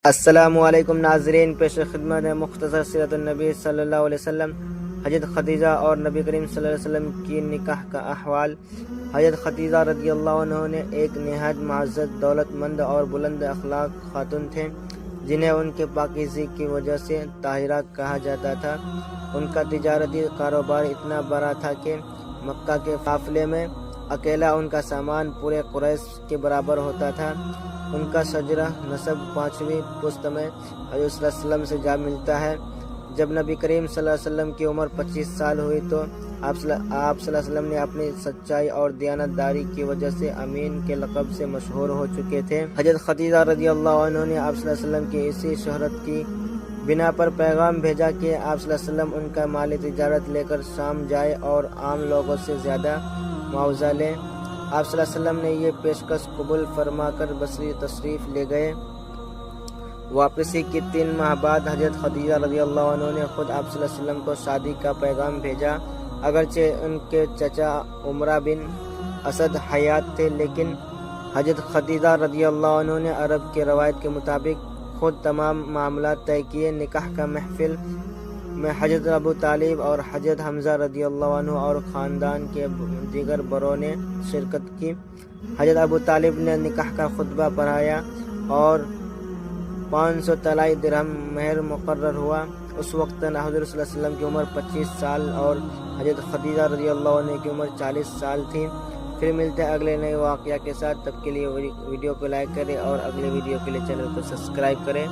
السلام علیکم ناظرین، پیش خدمت ہے مختصر سیرت النبی صلی اللہ علیہ وسلم، حضرت خدیجہ اور نبی کریم صلی اللہ علیہ وسلم کی نکاح کا احوال۔ حضرت خدیجہ رضی اللہ عنہ نے ایک نہایت معزز، دولت مند اور بلند اخلاق خاتون تھے، جنہیں ان کے پاکیزگی کی وجہ سے طاہرہ کہا جاتا تھا۔ ان کا تجارتی کاروبار اتنا بڑا تھا کہ مکہ کے قافلے میں اکیلا ان کا سامان پورے قریش کے برابر ہوتا تھا۔ ان کا شجرہ نسب 5ویں پشت میں حضور صلی اللہ علیہ وسلم سے جا ملتا ہے۔ جب نبی کریم صلی اللہ علیہ وسلم کی عمر 25 سال ہوئی تو آپ صلی اللہ علیہ وسلم نے اپنی سچائی اور دیانت داری کی وجہ سے امین کے لقب سے مشہور ہو چکے تھے۔ حضرت خدیجہ رضی اللہ عنہ نے آپ صلی اللہ علیہ وسلم کی اسی شہرت کی بنا پر پیغام بھیجا کہ آپ صلی اللہ علیہ وسلم ان کا مال تجارت لے کر شام جائے اور عام لوگوں سے زیادہ معاوضہ لیں۔ آپ صلی اللہ علیہ وسلم نے یہ پیشکش قبول فرما کر بصری تشریف لے گئے۔ واپسی کے 3 ماہ بعد حضرت خدیجہ رضی اللہ عنہ نے خود آپ صلی اللہ علیہ وسلم کو شادی کا پیغام بھیجا۔ اگرچہ ان کے چچا عمرہ بن اسد حیات تھے، لیکن حضرت خدیجہ رضی اللہ عنہ نے عرب کے روایت کے مطابق خود تمام معاملات طے کیے۔ نکاح کا محفل میں حضرت ابو طالب اور حضرت حمزہ رضی اللہ عنہ اور خاندان کے دیگر بڑوں نے شرکت کی۔ حضرت ابو طالب نے نکاح کا خطبہ پڑھایا اور 500 طلائی درہم مہر مقرر ہوا۔ اس وقت حضور صلی اللہ علیہ وسلم کی عمر 25 سال اور حضرت خدیجہ رضی اللہ عنہ کی عمر 40 سال تھی۔ پھر ملتے ہیں اگلے نئے واقعہ کے ساتھ، تب کے لیے ویڈیو کو لائک کریں اور اگلے ویڈیو کے لیے چینل کو سبسکرائب کریں۔